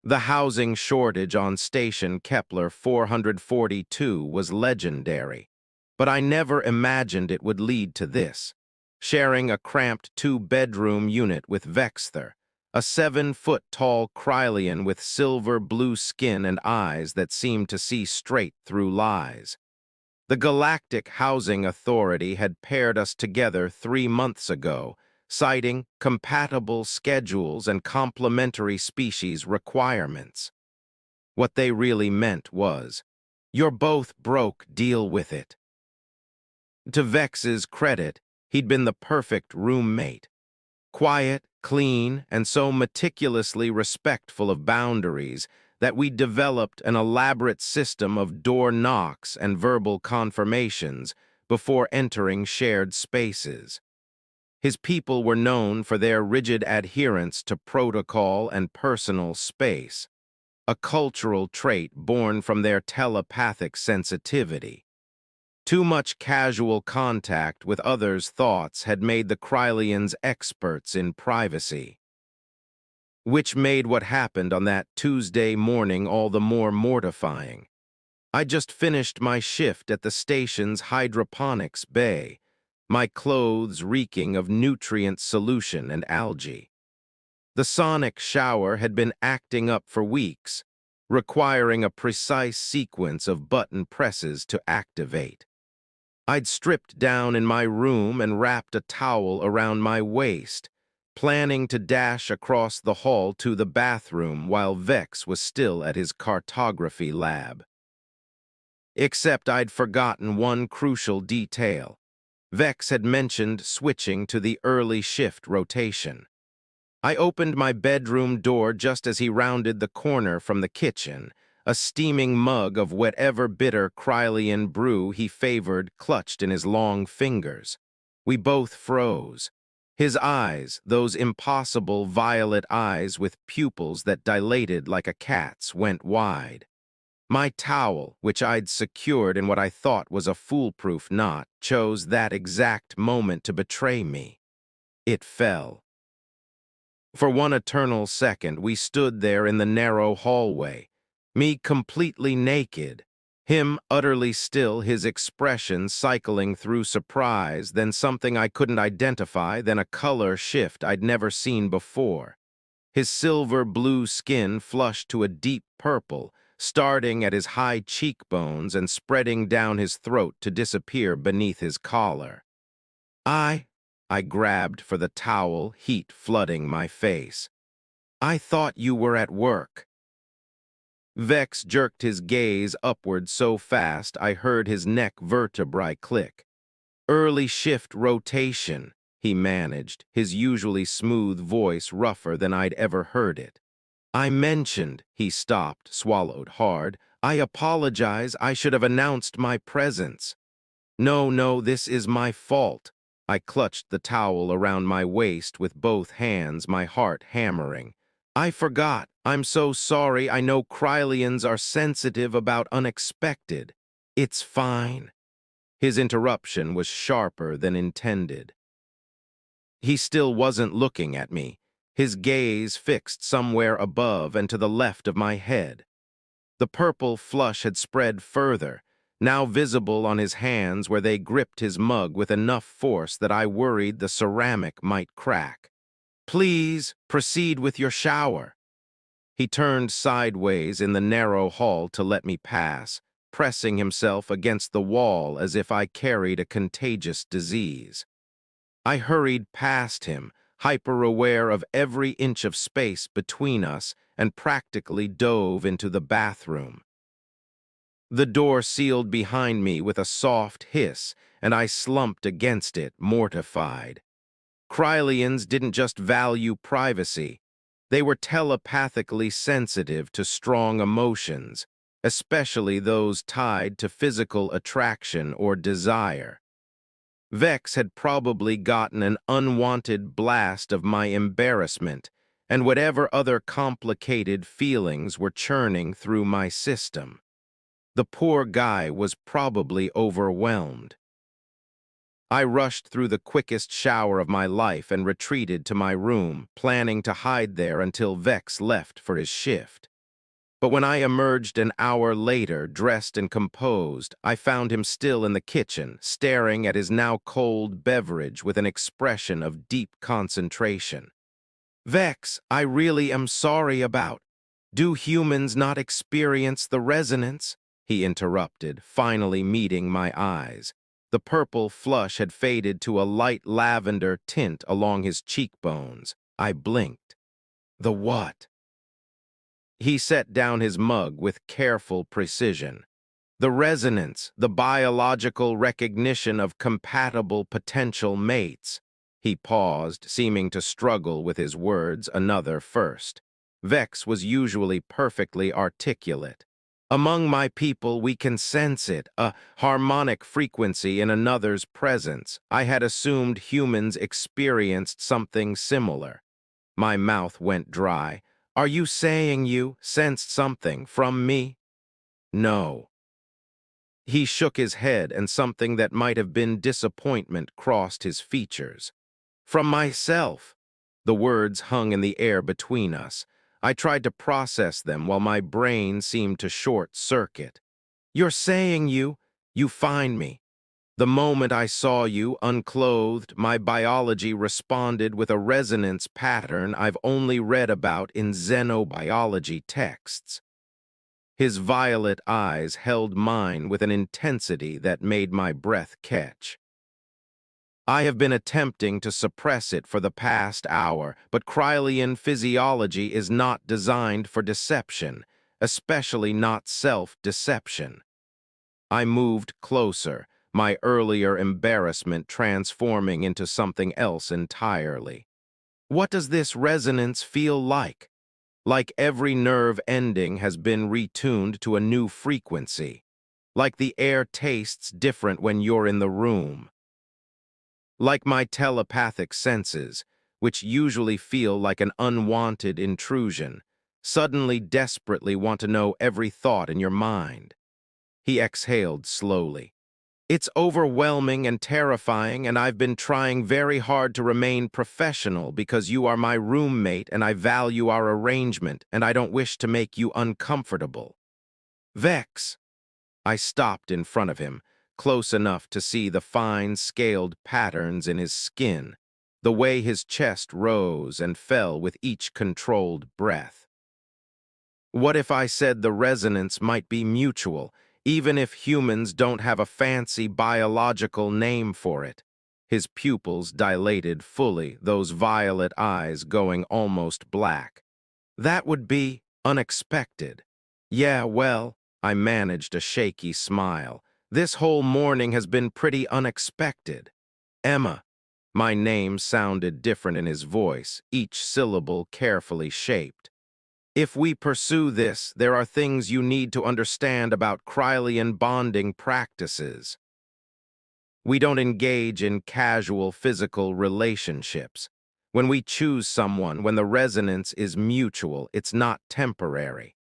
The housing shortage on Station Kepler 442 was legendary, but I never imagined it would lead to this. Sharing a cramped two-bedroom unit with Vexther, a 7-foot-tall Krylian with silver-blue skin and eyes that seemed to see straight through lies. The Galactic Housing Authority had paired us together 3 months ago, citing compatible schedules and complementary species requirements. What they really meant was, "You're both broke, deal with it." To Vex's credit, he'd been the perfect roommate. Quiet, clean, and so meticulously respectful of boundaries that we developed an elaborate system of door knocks and verbal confirmations before entering shared spaces. His people were known for their rigid adherence to protocol and personal space, a cultural trait born from their telepathic sensitivity. Too much casual contact with others' thoughts had made the Krylians experts in privacy, which made what happened on that Tuesday morning all the more mortifying. I just finished my shift at the station's hydroponics bay, my clothes reeking of nutrient solution and algae. The sonic shower had been acting up for weeks, requiring a precise sequence of button presses to activate. I'd stripped down in my room and wrapped a towel around my waist, planning to dash across the hall to the bathroom while Vex was still at his cartography lab. Except I'd forgotten one crucial detail. Vex had mentioned switching to the early shift rotation. I opened my bedroom door just as he rounded the corner from the kitchen, a steaming mug of whatever bitter Krylian brew he favored clutched in his long fingers. We both froze. His eyes, those impossible violet eyes with pupils that dilated like a cat's, went wide. My towel, which I'd secured in what I thought was a foolproof knot, chose that exact moment to betray me. It fell. For one eternal second, we stood there in the narrow hallway, me completely naked, him utterly still, his expression cycling through surprise, then something I couldn't identify, then a color shift I'd never seen before. His silver-blue skin flushed to a deep purple, starting at his high cheekbones and spreading down his throat to disappear beneath his collar. I grabbed for the towel, heat flooding my face. "I thought you were at work." Vex jerked his gaze upward so fast I heard his neck vertebrae click. "Early shift rotation," he managed, his usually smooth voice rougher than I'd ever heard it. "I mentioned," he stopped, swallowed hard. "I apologize, I should have announced my presence." No, this is my fault." I clutched the towel around my waist with both hands, my heart hammering. "I forgot. I'm so sorry. I know Krylians are sensitive about unexpected." "It's fine." His interruption was sharper than intended. He still wasn't looking at me, his gaze fixed somewhere above and to the left of my head. The purple flush had spread further, now visible on his hands where they gripped his mug with enough force that I worried the ceramic might crack. "Please, proceed with your shower." He turned sideways in the narrow hall to let me pass, pressing himself against the wall as if I carried a contagious disease. I hurried past him, hyper-aware of every inch of space between us, and practically dove into the bathroom. The door sealed behind me with a soft hiss, and I slumped against it, mortified. Krylians didn't just value privacy. They were telepathically sensitive to strong emotions, especially those tied to physical attraction or desire. Vex had probably gotten an unwanted blast of my embarrassment and whatever other complicated feelings were churning through my system. The poor guy was probably overwhelmed. I rushed through the quickest shower of my life and retreated to my room, planning to hide there until Vex left for his shift. But when I emerged an hour later, dressed and composed, I found him still in the kitchen, staring at his now cold beverage with an expression of deep concentration. "Vex, I really am sorry about. Do humans not experience the resonance?" he interrupted, finally meeting my eyes. The purple flush had faded to a light lavender tint along his cheekbones. I blinked. "The what?" He set down his mug with careful precision. "The resonance, the biological recognition of compatible potential mates." He paused, seeming to struggle with his words, another first. Vex was usually perfectly articulate. "Among my people we can sense it, a harmonic frequency in another's presence. I had assumed humans experienced something similar." My mouth went dry. "Are you saying you sensed something from me?" "No." He shook his head, and something that might have been disappointment crossed his features. "From myself." The words hung in the air between us. I tried to process them while my brain seemed to short-circuit. "You're saying you find me. The moment I saw you, unclothed, my biology responded with a resonance pattern I've only read about in xenobiology texts." His violet eyes held mine with an intensity that made my breath catch. "I have been attempting to suppress it for the past hour, but Krylian physiology is not designed for deception, especially not self-deception." I moved closer, my earlier embarrassment transforming into something else entirely. "What does this resonance feel like?" "Like every nerve ending has been retuned to a new frequency. Like the air tastes different when you're in the room. Like my telepathic senses, which usually feel like an unwanted intrusion, suddenly desperately want to know every thought in your mind." He exhaled slowly. "It's overwhelming and terrifying, and I've been trying very hard to remain professional because you are my roommate and I value our arrangement and I don't wish to make you uncomfortable." "Vex." I stopped in front of him, close enough to see the fine, scaled patterns in his skin, the way his chest rose and fell with each controlled breath. "What if I said the resonance might be mutual, even if humans don't have a fancy biological name for it?" His pupils dilated fully, those violet eyes going almost black. "That would be unexpected." "Yeah, well," I managed a shaky smile. "This whole morning has been pretty unexpected." "Emma." My name sounded different in his voice, each syllable carefully shaped. "If we pursue this, there are things you need to understand about Krylian bonding practices. We don't engage in casual physical relationships. When we choose someone, when the resonance is mutual, it's not temporary."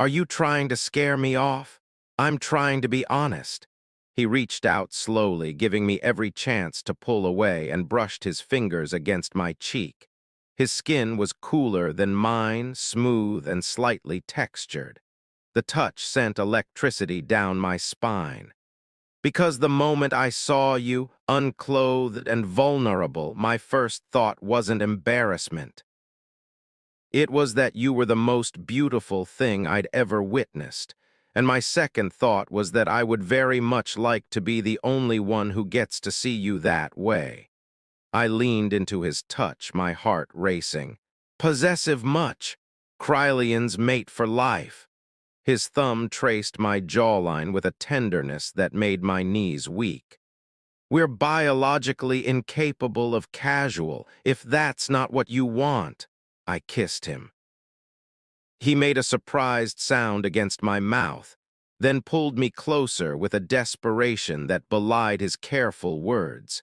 "Are you trying to scare me off?" "I'm trying to be honest." He reached out slowly, giving me every chance to pull away, and brushed his fingers against my cheek. His skin was cooler than mine, smooth and slightly textured. The touch sent electricity down my spine. "Because the moment I saw you, unclothed and vulnerable, my first thought wasn't embarrassment. It was that you were the most beautiful thing I'd ever witnessed, and my second thought was that I would very much like to be the only one who gets to see you that way." I leaned into his touch, my heart racing. "Possessive much. Krylian's mate for life." His thumb traced my jawline with a tenderness that made my knees weak. "We're biologically incapable of casual, if that's not what you want." I kissed him. He made a surprised sound against my mouth, then pulled me closer with a desperation that belied his careful words.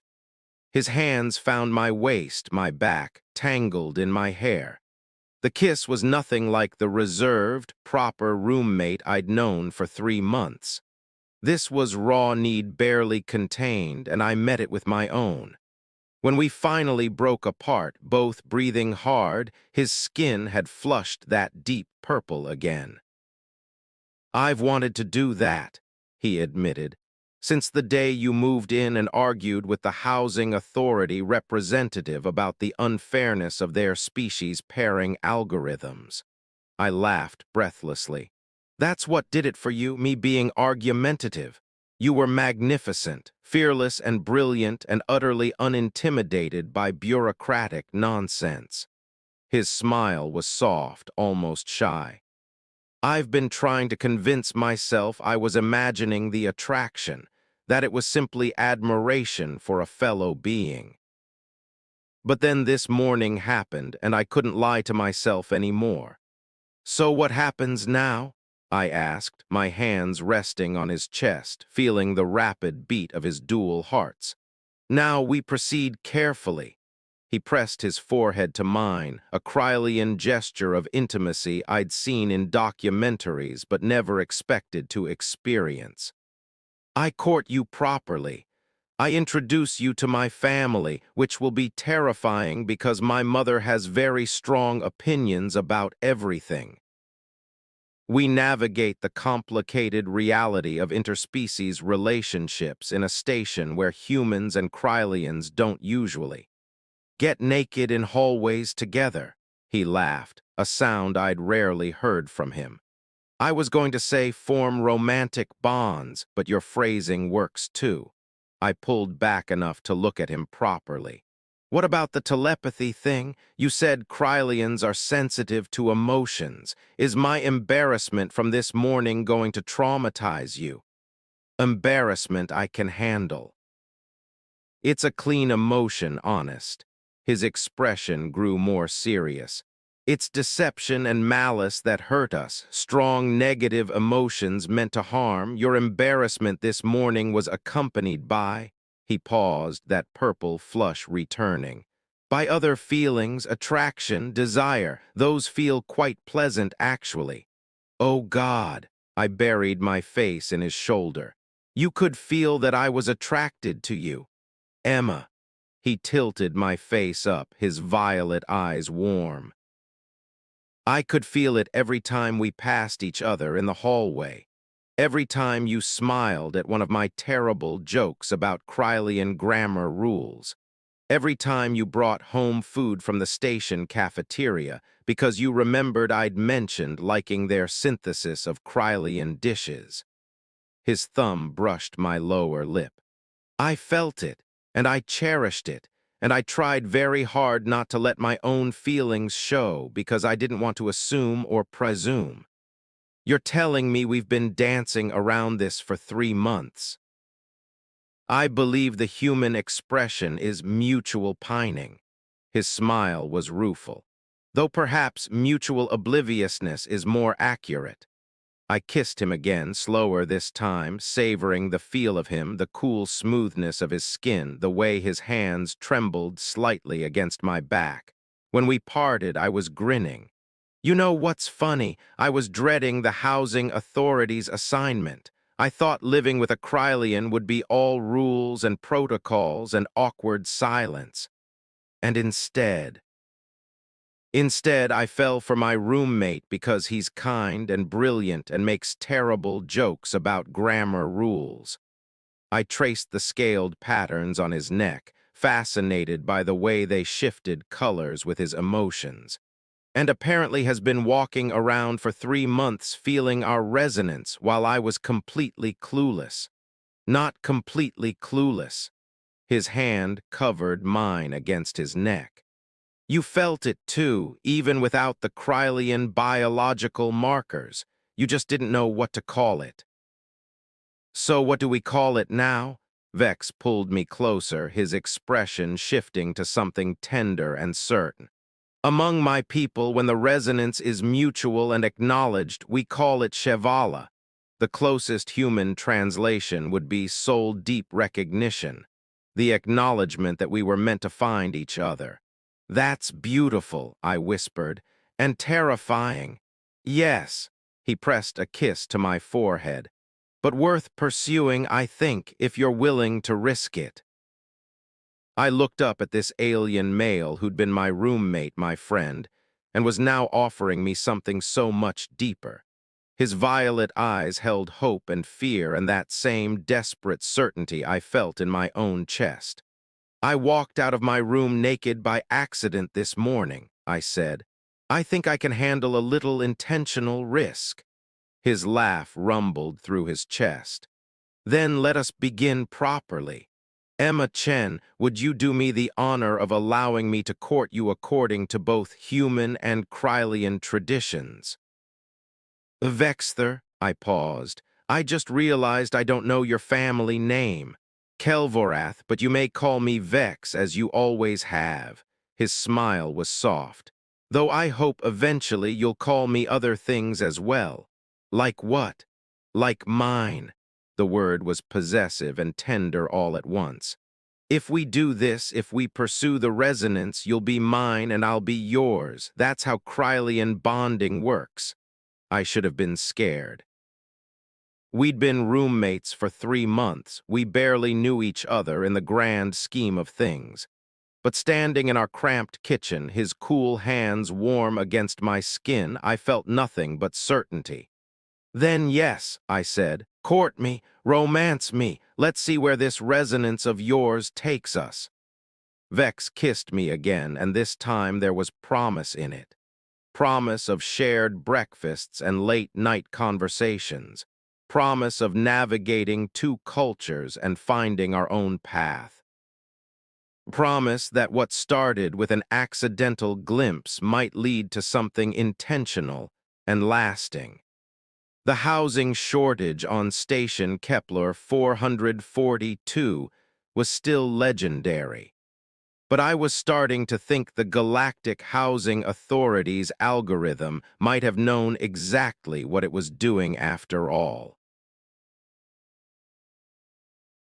His hands found my waist, my back, tangled in my hair. The kiss was nothing like the reserved, proper roommate I'd known for 3 months. This was raw need barely contained, and I met it with my own. When we finally broke apart, both breathing hard, his skin had flushed that deep purple again. I've wanted to do that, he admitted, since the day you moved in and argued with the housing authority representative about the unfairness of their species pairing algorithms. I laughed breathlessly. That's what did it for you, me being argumentative. You were magnificent, fearless and brilliant and utterly unintimidated by bureaucratic nonsense. His smile was soft, almost shy. I've been trying to convince myself I was imagining the attraction, that it was simply admiration for a fellow being. But then this morning happened, and I couldn't lie to myself anymore. So what happens now? I asked, my hands resting on his chest, feeling the rapid beat of his dual hearts. Now we proceed carefully. He pressed his forehead to mine, a Krylian gesture of intimacy I'd seen in documentaries but never expected to experience. I court you properly. I introduce you to my family, which will be terrifying because my mother has very strong opinions about everything. We navigate the complicated reality of interspecies relationships in a station where humans and Krylians don't usually get naked in hallways together. He laughed, a sound I'd rarely heard from him. I was going to say form romantic bonds, but your phrasing works too. I pulled back enough to look at him properly. What about the telepathy thing? You said Krylians are sensitive to emotions. Is my embarrassment from this morning going to traumatize you? Embarrassment I can handle. It's a clean emotion, honest. His expression grew more serious. It's deception and malice that hurt us, strong negative emotions meant to harm. Your embarrassment this morning was accompanied by, he paused, that purple flush returning. By other feelings, attraction, desire, those feel quite pleasant actually. Oh God, I buried my face in his shoulder. You could feel that I was attracted to you. Emma. He tilted my face up, his violet eyes warm. I could feel it every time we passed each other in the hallway. Every time you smiled at one of my terrible jokes about Krylian grammar rules. Every time you brought home food from the station cafeteria because you remembered I'd mentioned liking their synthesis of Krylian dishes. His thumb brushed my lower lip. I felt it, and I cherished it, and I tried very hard not to let my own feelings show because I didn't want to assume or presume. You're telling me we've been dancing around this for 3 months. I believe the human expression is mutual pining. His smile was rueful, though perhaps mutual obliviousness is more accurate. I kissed him again, slower this time, savoring the feel of him, the cool smoothness of his skin, the way his hands trembled slightly against my back. When we parted, I was grinning. You know what's funny? I was dreading the housing authority's assignment. I thought living with a Krylian would be all rules and protocols and awkward silence. And instead, I fell for my roommate because he's kind and brilliant and makes terrible jokes about grammar rules. I traced the scaled patterns on his neck, fascinated by the way they shifted colors with his emotions, and apparently has been walking around for 3 months feeling our resonance while I was completely clueless. Not completely clueless. His hand covered mine against his neck. You felt it too, even without the Krylian biological markers. You just didn't know what to call it. So what do we call it now? Vex pulled me closer, his expression shifting to something tender and certain. Among my people, when the resonance is mutual and acknowledged, we call it Shevala. The closest human translation would be soul deep recognition, the acknowledgement that we were meant to find each other. That's beautiful, I whispered, and terrifying. Yes, he pressed a kiss to my forehead, but worth pursuing, I think, if you're willing to risk it. I looked up at this alien male who'd been my roommate, my friend, and was now offering me something so much deeper. His violet eyes held hope and fear and that same desperate certainty I felt in my own chest. "I walked out of my room naked by accident this morning," I said. "I think I can handle a little intentional risk." His laugh rumbled through his chest. "Then let us begin properly. Emma Chen, would you do me the honor of allowing me to court you according to both human and Krylian traditions?" "Vexther," I paused. "I just realized I don't know your family name. Kelvorath, but you may call me Vex, as you always have." His smile was soft. "Though I hope eventually you'll call me other things as well." "Like what?" "Like mine." The word was possessive and tender all at once. "If we do this, if we pursue the resonance, you'll be mine and I'll be yours. That's how Krylian bonding works." I should have been scared. We'd been roommates for 3 months. We barely knew each other in the grand scheme of things. But standing in our cramped kitchen, his cool hands warm against my skin, I felt nothing but certainty. "Then yes," I said, "court me, romance me. Let's see where this resonance of yours takes us." Vex kissed me again, and this time there was promise in it. Promise of shared breakfasts and late-night conversations. Promise of navigating two cultures and finding our own path. Promise that what started with an accidental glimpse might lead to something intentional and lasting. The housing shortage on Station Kepler 442 was still legendary. But I was starting to think the Galactic Housing Authority's algorithm might have known exactly what it was doing after all.